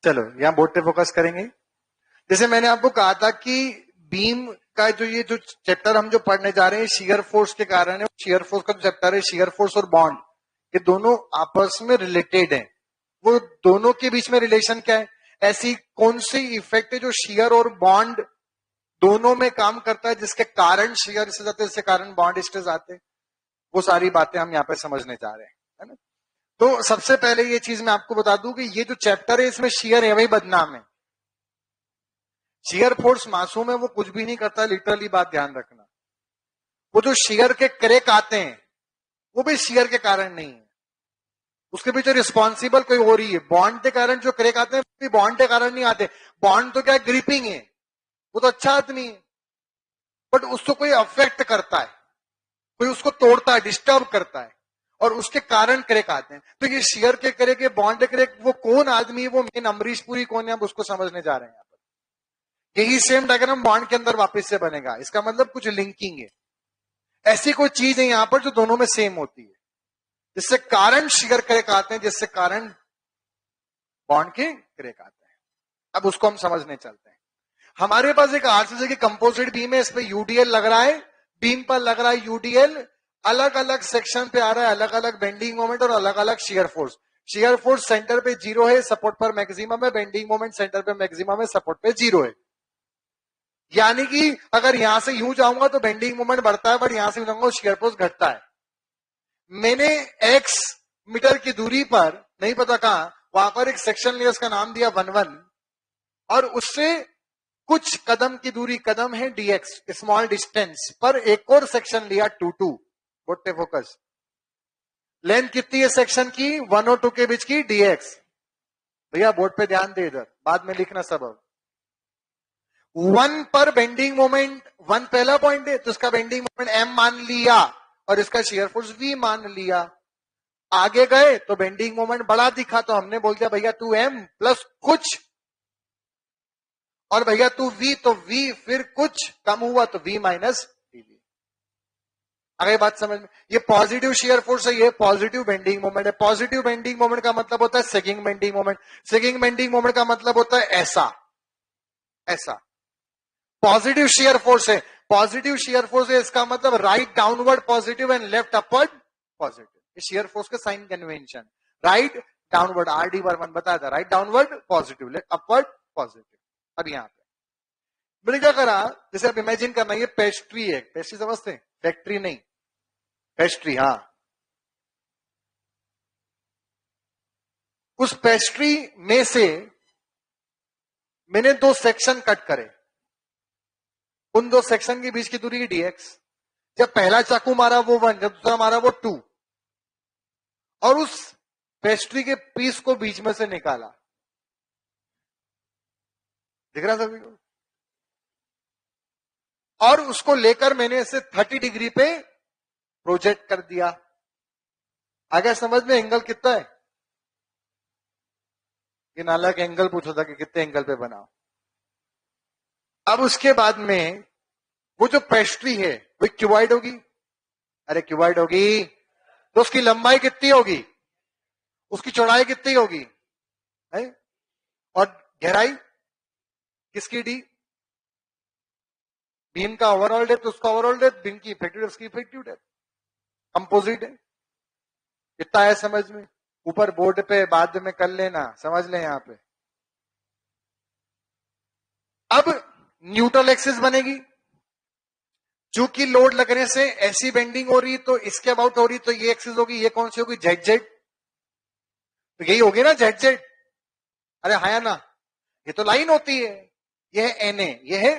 चलो यहां बोर्ड पे फोकस करेंगे। जैसे मैंने आपको कहा था कि बीम का ये जो चैप्टर हम जो पढ़ने जा रहे हैं शियर फोर्स के कारण है। शियर फोर्स का जो चैप्टर है शियर फोर्स और बॉन्ड, ये दोनों आपस में रिलेटेड है। वो दोनों के बीच में रिलेशन क्या है, ऐसी कौन सी इफेक्ट है जो शियर और बॉन्ड दोनों में काम करता है, जिसके कारण शियर स्ट्रेस आते हैं, जिसके कारण बॉन्ड स्ट्रेस आते हैं। वो सारी बातें हम यहाँ पे समझने जा रहे हैं, है ना। तो सबसे पहले ये चीज मैं आपको बता दूं कि ये जो चैप्टर है इसमें शियर है वही बदनाम है। शियर फोर्स मासूम है, वो कुछ भी नहीं करता, लिटरली बात ध्यान रखना। वो जो शियर के क्रैक आते हैं वो भी शियर के कारण नहीं है, उसके पीछे रिस्पॉन्सिबल कोई और ही है। बॉन्ड के कारण जो क्रैक आते हैं बॉन्ड के कारण नहीं आते। बॉन्ड तो क्या ग्रिपिंग है, वो तो अच्छा आदमी है, बट उसको कोई अफेक्ट करता है, कोई उसको तोड़ता है, डिस्टर्ब करता है, और उसके कारण क्रैक आते हैं। तो ये शियर के क्रैक, बॉन्ड क्रैक, वो कौन आदमी है, वो मेन अमरीश पुरी कौन है, हम उसको समझने जा रहे हैं। यही सेम डायग्राम बॉन्ड के अंदर वापस से बनेगा, इसका मतलब कुछ लिंकिंग है। ऐसी कोई चीज है यहां पर जो दोनों में सेम होती है, जिससे कारण शियर क्रैक आते हैं, जिससे कारण बॉन्ड के क्रैक आते हैं। अब उसको हम समझने चलते हैं। हमारे पास एक आरसीसी की कंपोजिट बीम है, इस पे यूडीएल लग रहा है, बीम पर लग रहा है यूडीएल, अलग अलग सेक्शन पे आ रहा है अलग अलग बेंडिंग मोमेंट और अलग अलग shear force. Shear force centre पे 0 है, सपोर्ट पर मैक्सिमम है, बेंडिंग मोमेंट सेंटर पे मैक्सिमम है, सपोर्ट पे 0 है। यानी कि अगर यहां से यूं जाऊंगा तो बेंडिंग मोमेंट बढ़ता है, बट यहां से जाऊंगा शियर फोर्स घटता है। मैंने x मीटर की दूरी पर, नहीं पता कहां, वहां पर एक सेक्शन लिया, उसका नाम दिया 1-1, और उससे कुछ कदम की दूरी, कदम है dx, स्मॉल डिस्टेंस पर एक और सेक्शन लिया 2-2। बोर्ड पे फोकस। लेंथ कितनी है सेक्शन की, 1 और 2 के बीच की dx। भैया बोर्ड पे ध्यान दे, इधर बाद में लिखना सब। 1 पर बेंडिंग मोमेंट, 1 पहला पॉइंट है तो उसका बेंडिंग मोमेंट m मान लिया और इसका शियर फोर्स v मान लिया। आगे गए तो बेंडिंग मोमेंट बड़ा दिखा तो हमने बोल दिया भैया तू m प्लस कुछ, और भैया तू v तो v फिर कुछ कम हुआ तो v माइनस dv। आगे बात समझ में। ये पॉजिटिव शियर फोर्स है, ये पॉजिटिव बेंडिंग मोमेंट है। पॉजिटिव बेंडिंग मोमेंट का मतलब होता है sagging bending moment. Sagging bending moment का मतलब होता है ऐसा ऐसा। पॉजिटिव शियर फोर्स है, पॉजिटिव शियर फोर्स है, इसका मतलब right downward positive and left upward positive. Shear force के sign convention, right downward, RD Varman बताया था, right downward positive, left upward positive. अब यहां पे मैंने क्या करा, जैसे आप इमेजिन करना, ये पेस्ट्री है, पेस्ट्री समझते हैं, फैक्ट्री नहीं, पेस्ट्री। हाँ, उस पेस्ट्री में से मैंने 2 सेक्शन कट करे, उन 2 सेक्शन के बीच की दूरी dx। जब पहला चाकू मारा वो 1, जब दूसरा मारा वो 2, और उस पेस्ट्री के पीस को बीच में से निकाला। दिख रहा सभी को? और उसको लेकर मैंने इसे 30 डिग्री पे प्रोजेक्ट कर दिया। आगे समझ में, एंगल कितना है, ये नालायक एंगल पूछा था कि कितने एंगल पे बनाओ। अब उसके बाद में वो जो पेस्ट्री है वो क्यूबॉइड होगी, अरे क्यूबॉइड होगी, तो उसकी लंबाई कितनी होगी, उसकी चौड़ाई कितनी होगी है? और गहराई किसकी, डी। बीम का ओवरऑल डेप्थ, उसका ओवरऑल डेप्थ, बीम की इफेक्टिव डेप्थ, उसकी इफेक्टिव डेप्थ, कंपोजिट है। इतना है समझ में। ऊपर बोर्ड पे बाद में कर लेना, समझ ले यहां पे। अब न्यूट्रल एक्सिस बनेगी, चूंकि लोड लगने से ऐसी बेंडिंग हो रही तो इसके अबाउट हो रही, तो ये एक्सिस होगी, ये कौन सी होगी, जेड जेड, तो यही होगी ना जेड जेड। अरे हाँ या ना, ये तो लाइन होती है, ये है एन ए, ये है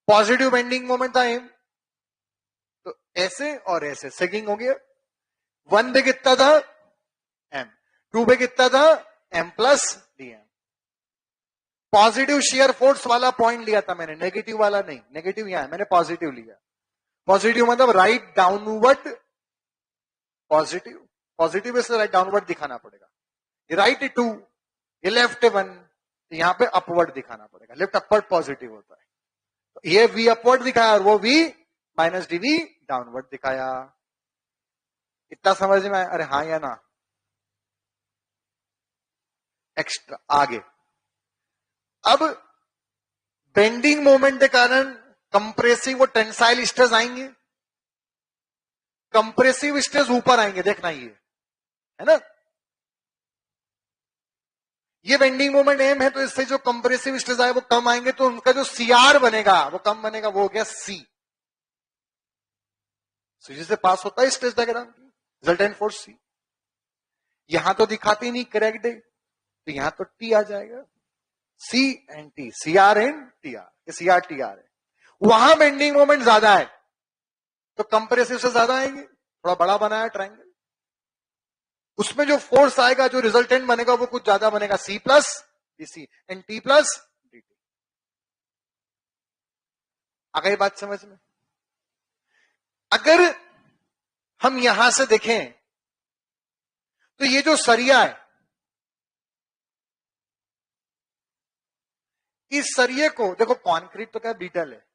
पॉजिटिव बेंडिंग मोमेंट था एम, तो ऐसे और ऐसे सेगिंग हो गया। 1 पे कितना था एम, 2 पे कितना था M plus D M. Positive share force वाला पॉइंट लिया था मैंने, नेगेटिव वाला नहीं, नेगेटिव यहां है, मैंने पॉजिटिव लिया। पॉजिटिव मतलब राइट डाउनवर्ड पॉजिटिव, पॉजिटिव से राइट डाउनवर्ड दिखाना पड़ेगा। ये राइट है 2, ये लेफ्ट है 1, तो यहां पे अपवर्ड दिखाना पड़ेगा, लेफ्ट अपवर्ड पॉजिटिव होता है। तो ये वी अपवर्ड दिखाया और वो वी माइनस डीवी डाउनवर्ड दिखाया। इतना समझ में आया, अरे हाँ या ना। एक्स्ट्रा आगे। अब बेंडिंग मोमेंट के कारण कंप्रेसिव और टेंसाइल स्ट्रेस आएंगे। कंप्रेसिव स्ट्रेस ऊपर आएंगे, देखना ये है ना, ये बेंडिंग मोमेंट एम है, तो इससे जो कंप्रेसिव स्ट्रेस आए वो कम आएंगे, तो उनका जो सीआर बनेगा वो कम बनेगा, वो हो गया सी। जिससे पास होता है स्ट्रेस डायग्राम की रिजल्टेंट फोर्स सी। यहां तो दिखाती नहीं करेक्ट है, तो यहां तो टी आ जाएगा, C and T, C R and T R, C R T R है। वहां बेंडिंग मोमेंट ज्यादा है तो कंप्रेसिव से ज्यादा आएंगे, थोड़ा बड़ा बनाया ट्रायंगल, उसमें जो फोर्स आएगा, जो रिजल्टेंट बनेगा वो कुछ ज्यादा बनेगा, C plus DC and T plus DT. आ गई बात समझ में? अगर हम यहां से देखें तो ये जो सरिया है, इस सरिये को देखो, कॉन्क्रीट तो क्या ब्रिटल है,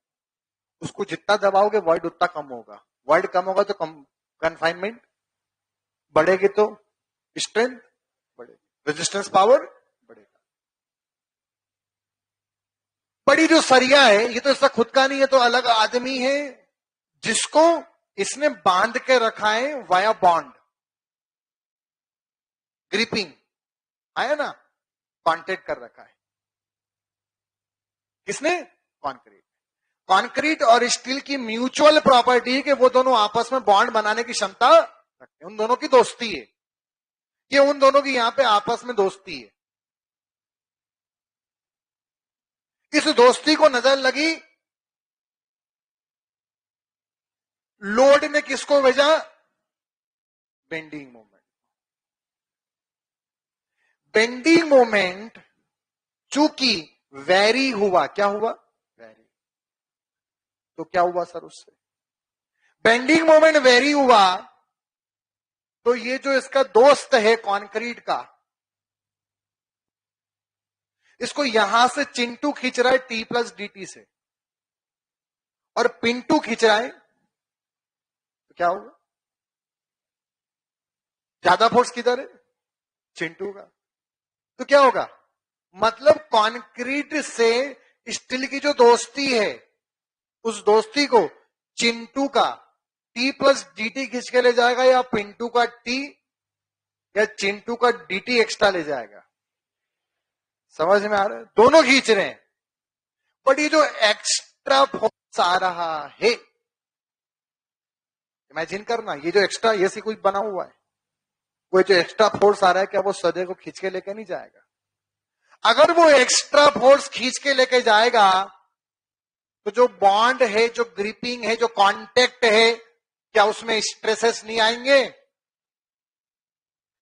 उसको जितना दबाओगे वॉइड उतना कम होगा, वॉइड कम होगा तो कम कन्फाइनमेंट बढ़ेगी, तो स्ट्रेंथ बढ़ेगी, रेजिस्टेंस पावर बढ़ेगा। बड़ी जो सरिया है ये तो इसका खुद का नहीं है, तो अलग आदमी है जिसको इसने बांध के रखा है वाया बॉन्ड, ग्रिपिंग आया ना, कॉन्टेक्ट कर रखा है किसने? कॉन्क्रीट। कॉन्क्रीट और स्टील की म्यूचुअल प्रॉपर्टी है कि वो दोनों आपस में बॉन्ड बनाने की क्षमता रखते हैं, उन दोनों की दोस्ती है, ये उन दोनों की यहां पे आपस में दोस्ती है। इस दोस्ती को नजर लगी, लोड ने किसको भेजा? Bending moment. बेंडिंग मोमेंट चूंकि वेरी हुआ, क्या हुआ? वेरी। तो क्या हुआ सर उससे? बेंडिंग मोमेंट वेरी हुआ तो ये जो इसका दोस्त है कॉन्क्रीट का, इसको यहां से चिंटू खींच रहा है टी प्लस डी से, और पिंटू खींच रहा है, तो क्या होगा? ज्यादा फोर्स किधर है? चिंटू का। तो क्या होगा? मतलब कॉन्क्रीट से स्टील की जो दोस्ती है, उस दोस्ती को चिंटू का टी प्लस डी खींच के ले जाएगा, या पिंटू का टी या चिंटू का डी एक्स्ट्रा ले जाएगा? समझ में आ रहा है? दोनों खींच रहे हैं, बट ये जो एक्स्ट्रा फोर्स आ रहा है, इमेजिन करना, ये जो एक्स्ट्रा ये से कुछ बना हुआ है, कोई जो एक्स्ट्रा फोर्स आ रहा है, क्या वो सदे को खींच के लेके नहीं जाएगा? अगर वो एक्स्ट्रा फोर्स खींच के लेके जाएगा तो जो बॉन्ड है, जो ग्रिपिंग है, जो कांटेक्ट है, क्या उसमें स्ट्रेसेस नहीं आएंगे?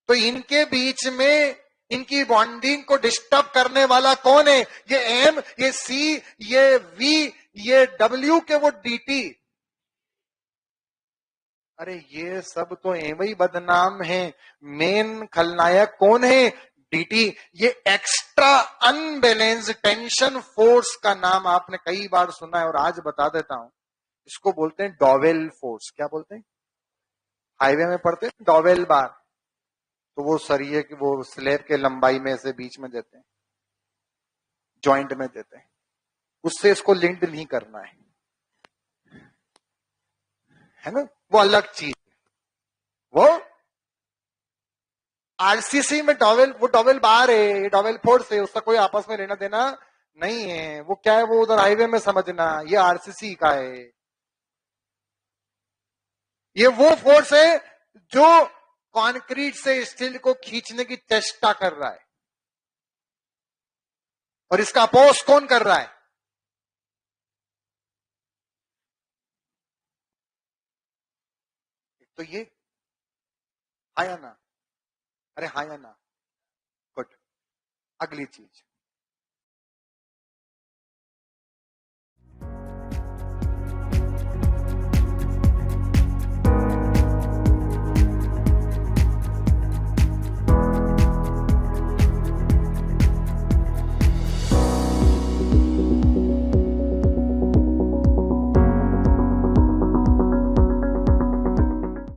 तो इनके बीच में इनकी बॉन्डिंग को डिस्टर्ब करने वाला कौन है? ये एम, ये सी, ये वी, ये डब्ल्यू के वो डीटी। अरे ये सब तो एम ही बदनाम है, मेन खलनायक कौन है? डीटी। ये एक्स्ट्रा अनबैलेंस टेंशन फोर्स का नाम आपने कई बार सुना है, और आज बता देता हूं, इसको बोलते हैं डॉवेल फोर्स। क्या बोलते हैं? हाईवे में पढ़ते हैं डॉवेल बार, तो वो सरिये की वो स्लैब के लंबाई में से बीच में देते हैं, जॉइंट में देते हैं, उससे इसको लिंक्ड नहीं करना है ना, वो अलग चीज है। वो आरसीसी में टॉवेल, वो टॉवेल बार है, ये टॉवेल फोर्स है, उसका कोई आपस में लेना देना नहीं है। वो क्या है, वो उधर हाईवे में समझना, ये आरसीसी का है। ये वो फोर्स है जो कंक्रीट से स्टील को खींचने की चेष्टा कर रहा है, और इसका अपोज कौन कर रहा है? तो ये हाँ या ना? अरे हाँ या ना? गुड। अगली चीज,